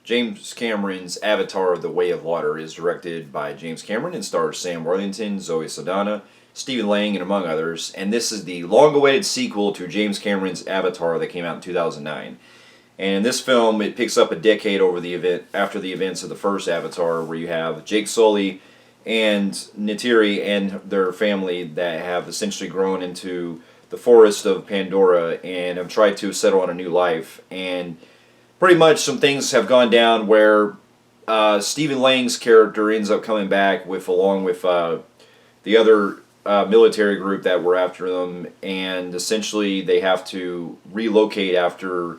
James Cameron's Avatar: The Way of Water is directed by James Cameron and stars Sam Worthington, Zoe Saldana, Stephen Lang, and among others. And this is the long-awaited sequel to James Cameron's Avatar that came out in 2009. And in this film, it picks up a decade after the events of the first Avatar, where you have Jake Sully and Neytiri and their family that have essentially grown into the forest of Pandora and have tried to settle on a new life. And pretty much some things have gone down where Stephen Lang's character ends up coming back along with the other military group that were after them, and essentially they have to relocate after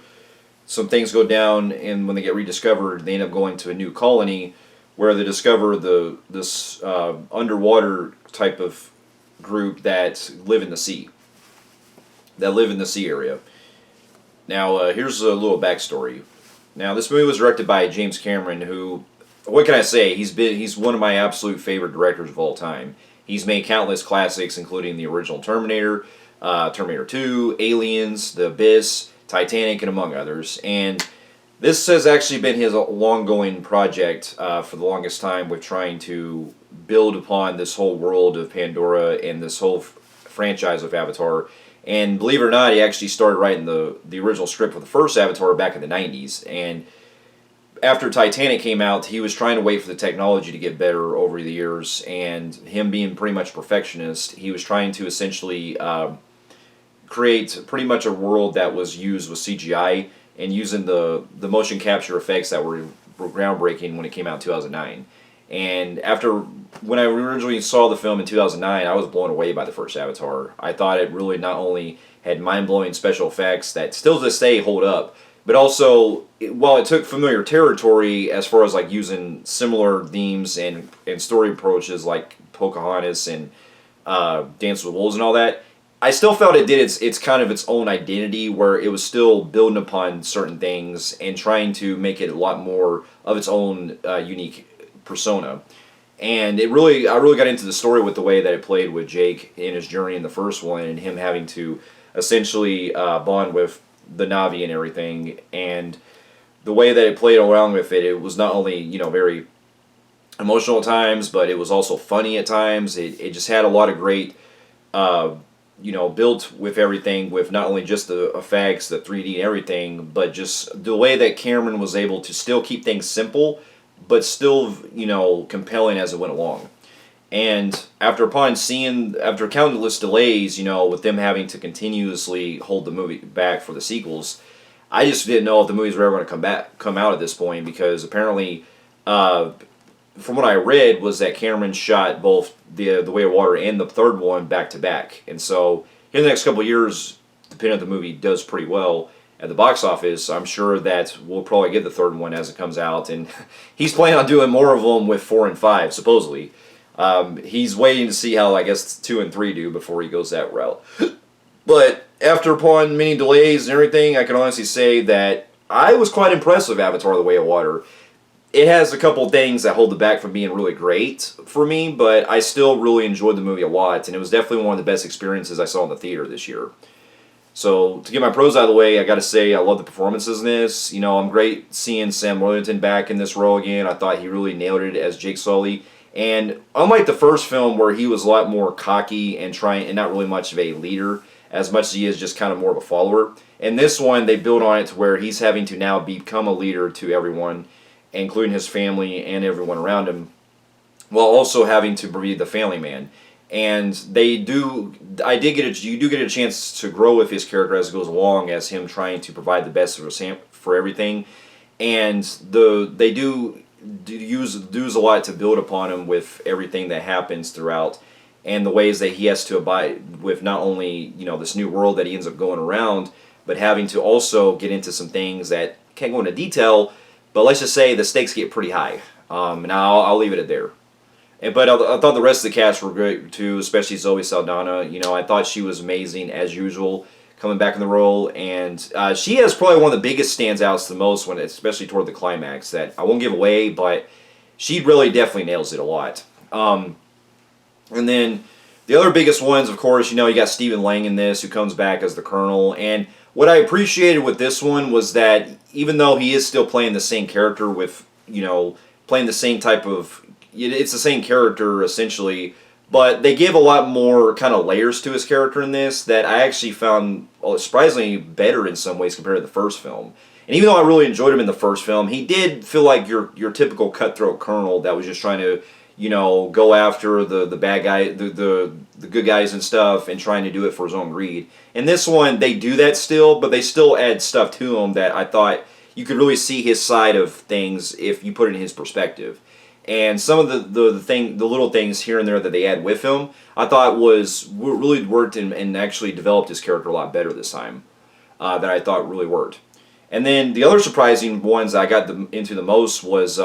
some things go down, and when they get rediscovered, they end up going to a new colony where they discover this underwater type of group that live in the sea, area. Now, here's a little backstory. Now, this movie was directed by James Cameron, who, what can I say? He's one of my absolute favorite directors of all time. He's made countless classics, including the original Terminator, Terminator 2, Aliens, The Abyss, Titanic, and among others. And this has actually been his long-going project for the longest time, with trying to build upon this whole world of Pandora and this whole franchise of Avatar. And believe it or not, he actually started writing the original script for the first Avatar back in the 90s. And after Titanic came out, he was trying to wait for the technology to get better over the years. And him being pretty much a perfectionist, he was trying to essentially create pretty much a world that was used with CGI and using the motion capture effects that were groundbreaking when it came out in 2009. And when I originally saw the film in 2009, I was blown away by the first Avatar. I thought it really not only had mind-blowing special effects that still to this day hold up, but also, while it took familiar territory as far as like using similar themes and story approaches like Pocahontas and Dance with Wolves and all that, I still felt it did its kind of its own identity, where it was still building upon certain things and trying to make it a lot more of its own unique persona. And I really got into the story with the way that it played with Jake in his journey in the first one, and him having to essentially bond with the Na'vi and everything. And the way that it played along with it, it was not only very emotional at times, but it was also funny at times. It just had a lot of great built with everything, with not only just the effects, the 3D and everything, but just the way that Cameron was able to still keep things simple, but still, compelling as it went along. And after countless delays, with them having to continuously hold the movie back for the sequels, I just didn't know if the movies were ever going to come out at this point, because apparently, from what I read, was that Cameron shot both the Way of Water and the third one back to back. And so, in the next couple of years, depending on the movie does pretty well at the box office, I'm sure that we'll probably get the third one as it comes out. And he's planning on doing more of them with 4 and 5, supposedly. He's waiting to see how, I guess, 2 and 3 do before he goes that route. But upon many delays and everything, I can honestly say that I was quite impressed with Avatar: The Way of Water. It has a couple things that hold it back from being really great for me, but I still really enjoyed the movie a lot, and it was definitely one of the best experiences I saw in the theater this year. So, to get my pros out of the way, I gotta say I love the performances in this. I'm great seeing Sam Worthington back in this role again. I thought he really nailed it as Jake Sully. And unlike the first film, where he was a lot more cocky and not really much of a leader, as much as he is just kind of more of a follower, in this one, they build on it to where he's having to now become a leader to everyone, including his family and everyone around him, while also having to be the family man. And you do get a chance to grow with his character as it goes along, as him trying to provide the best for everything. And they do use a lot to build upon him with everything that happens throughout, and the ways that he has to abide with not only this new world that he ends up going around, but having to also get into some things that can't go into detail. But let's just say the stakes get pretty high. And I'll leave it at there. But I thought the rest of the cast were great too, especially Zoe Saldana. I thought she was amazing as usual, coming back in the role. And she has probably one of the biggest standouts the most, especially toward the climax, that I won't give away, but she really definitely nails it a lot. And then the other biggest ones, of course, you got Stephen Lang in this, who comes back as the Colonel. And what I appreciated with this one was that even though he is still playing the same character with, playing the same type of, it's the same character essentially, but they give a lot more kind of layers to his character in this that I actually found surprisingly better in some ways compared to the first film. And even though I really enjoyed him in the first film, he did feel like your typical cutthroat colonel that was just trying to, go after the bad guy, the good guys and stuff, and trying to do it for his own greed. In this one, they do that still, but they still add stuff to him that I thought you could really see his side of things if you put it in his perspective. And some of the little things here and there that they add with him, I thought really worked and actually developed his character a lot better this time. That I thought really worked. And then the other surprising ones I got into the most was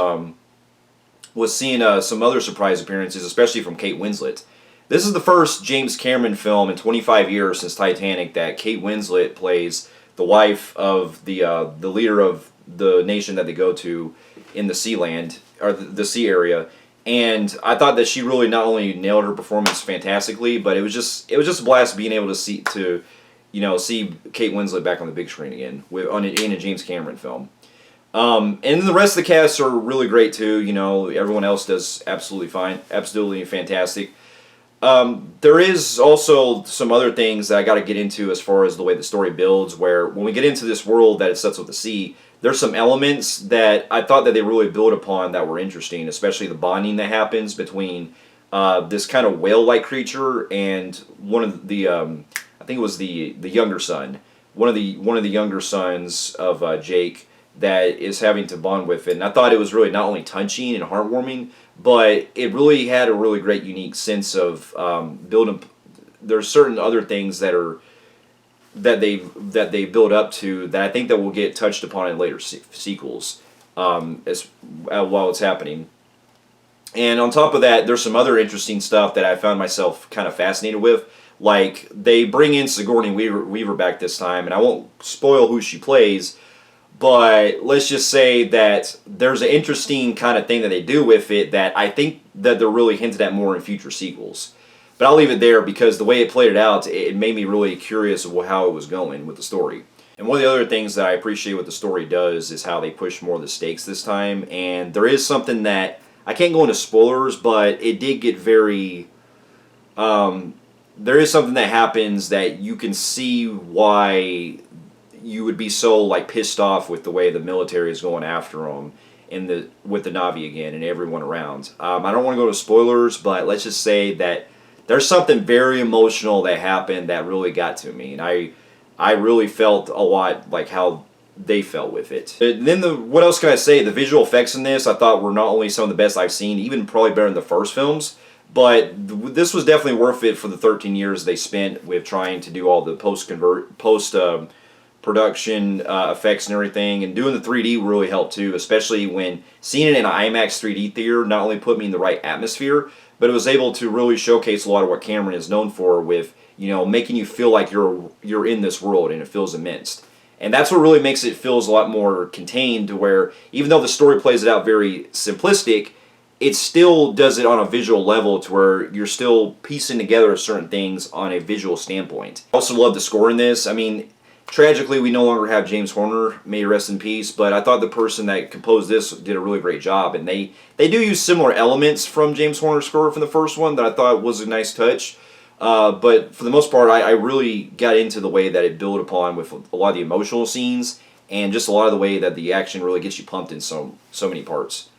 seeing some other surprise appearances, especially from Kate Winslet. This is the first James Cameron film in 25 years since Titanic that Kate Winslet plays the wife of the leader of the nation that they go to in the sea land, or the sea area. And I thought that she really not only nailed her performance fantastically, but it was just a blast being able to see Kate Winslet back on the big screen again in a James Cameron film. And the rest of the cast are really great too. Everyone else does absolutely fine, absolutely fantastic. There is also some other things that I got to get into as far as the way the story builds, where when we get into this world that it sets with the sea, there's some elements that I thought that they really built upon that were interesting, especially the bonding that happens between this kind of whale-like creature and one of the I think it was the younger son, one of the younger sons of Jake, that is having to bond with it. And I thought it was really not only touching and heartwarming, but it really had a really great unique sense of building. There's certain other things that they build up to that I think that will get touched upon in later sequels while it's happening. And on top of that, there's some other interesting stuff that I found myself kind of fascinated with. Like, they bring in Sigourney Weaver back this time, and I won't spoil who she plays, but let's just say that there's an interesting kind of thing that they do with it that I think that they're really hinted at more in future sequels. But I'll leave it there because the way it played it out, it made me really curious of how it was going with the story. And one of the other things that I appreciate what the story does is how they push more of the stakes this time. And there is something that, I can't go into spoilers, but it did get very... there is something that happens that you can see why you would be so pissed off with the way the military is going after them with the Na'vi again and everyone around. I don't want to go to spoilers, but let's just say that there's something very emotional that happened that really got to me, and I really felt a lot like how they felt with it. And then what else can I say? The visual effects in this I thought were not only some of the best I've seen, even probably better than the first films. But this was definitely worth it for the 13 years they spent with trying to do all the post-production effects and everything. And doing the 3D really helped too, especially when seeing it in an IMAX 3D theater not only put me in the right atmosphere, but it was able to really showcase a lot of what Cameron is known for with, making you feel like you're in this world and it feels immense. And that's what really makes it feels a lot more contained, to where even though the story plays it out very simplistic, it still does it on a visual level to where you're still piecing together certain things on a visual standpoint. I also love the score in this. I mean, tragically, we no longer have James Horner, may he rest in peace, but I thought the person that composed this did a really great job. And they do use similar elements from James Horner's score from the first one that I thought was a nice touch. But for the most part, I really got into the way that it built upon with a lot of the emotional scenes and just a lot of the way that the action really gets you pumped in so many parts.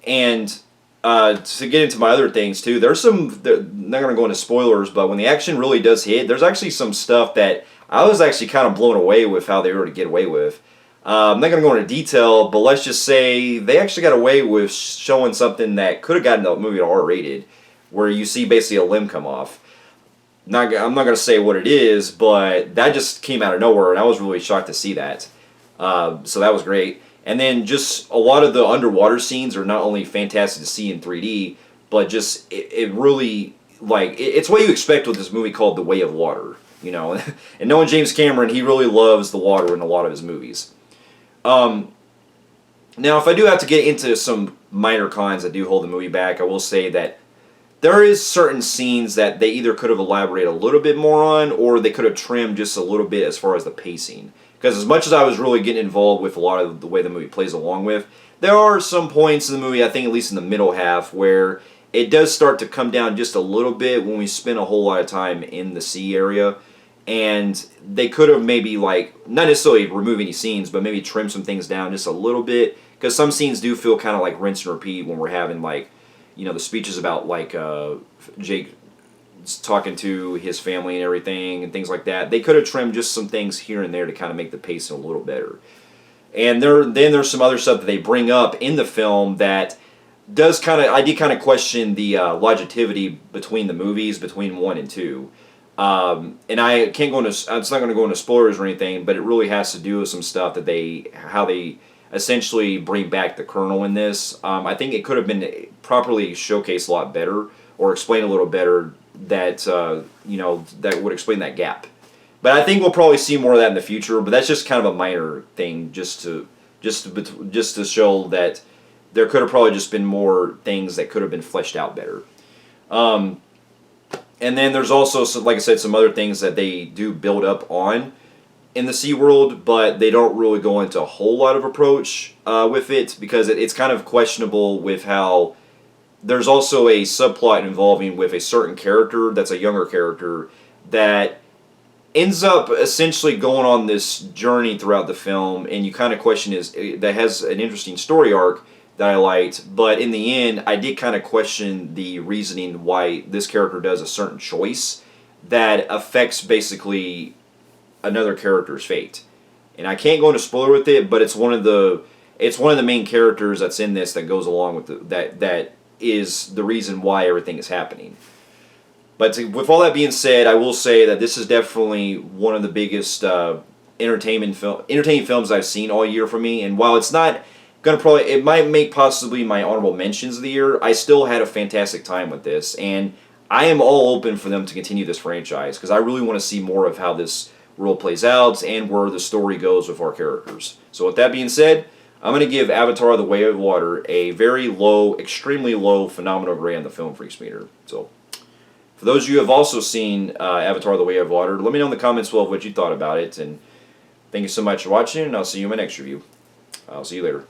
And to get into my other things too, there's some, I'm not going to go into spoilers, but when the action really does hit, there's actually some stuff that I was actually kind of blown away with how they were to get away with. I'm not going to go into detail, but let's just say they actually got away with showing something that could have gotten the movie to R-rated, where you see basically a limb come off. I'm not going to say what it is, but that just came out of nowhere, and I was really shocked to see that. So that was great. And then just a lot of the underwater scenes are not only fantastic to see in 3D, but just it really, it's what you expect with this movie called The Way of Water, And knowing James Cameron, he really loves the water in a lot of his movies. Now, if I do have to get into some minor cons that do hold the movie back, I will say that there is certain scenes that they either could have elaborated a little bit more on, or they could have trimmed just a little bit as far as the pacing. Because as much as I was really getting involved with a lot of the way the movie plays along with, there are some points in the movie, I think at least in the middle half, where it does start to come down just a little bit when we spend a whole lot of time in the sea area. And they could have maybe, like, not necessarily remove any scenes, but maybe trim some things down just a little bit. Because some scenes do feel kind of like rinse and repeat when we're having, like, the speeches about, like, Jake talking to his family and everything and things like that. They could have trimmed just some things here and there to kind of make the pacing a little better. And then there's some other stuff that they bring up in the film that does kind of, I did kind of question the longevity between the movies, between 1 and 2. And I can't go into, it's not going to go into spoilers or anything, but it really has to do with some stuff that how they essentially bring back the Colonel in this. I think it could have been properly showcased a lot better, or explained a little better, that that would explain that gap. But I think we'll probably see more of that in the future. But that's just kind of a minor thing, just to show that there could have probably just been more things that could have been fleshed out better. And then there's also, like I said, some other things that they do build up on in the SeaWorld, but they don't really go into a whole lot of approach with it, because it's kind of questionable with how there's also a subplot involving with a certain character that's a younger character that ends up essentially going on this journey throughout the film, and you kind of question that has an interesting story arc that I liked, but in the end I did kind of question the reasoning why this character does a certain choice that affects basically another character's fate. And I can't go into spoiler with it, but it's one of the main characters that's in this that goes along with that is the reason why everything is happening. But with all that being said, I will say that this is definitely one of the biggest entertaining films I've seen all year for me. And while it's not gonna it might make possibly my honorable mentions of the year, I still had a fantastic time with this, and I am all open for them to continue this franchise, because I really want to see more of how this world plays out and where the story goes with our characters. So with that being said, I'm going to give Avatar: The Way of Water a very low, extremely low phenomenal grade on the Film Freaks meter. So, for those of you who have also seen Avatar: The Way of Water, let me know in the comments below what you thought about it. And thank you so much for watching, and I'll see you in my next review. I'll see you later.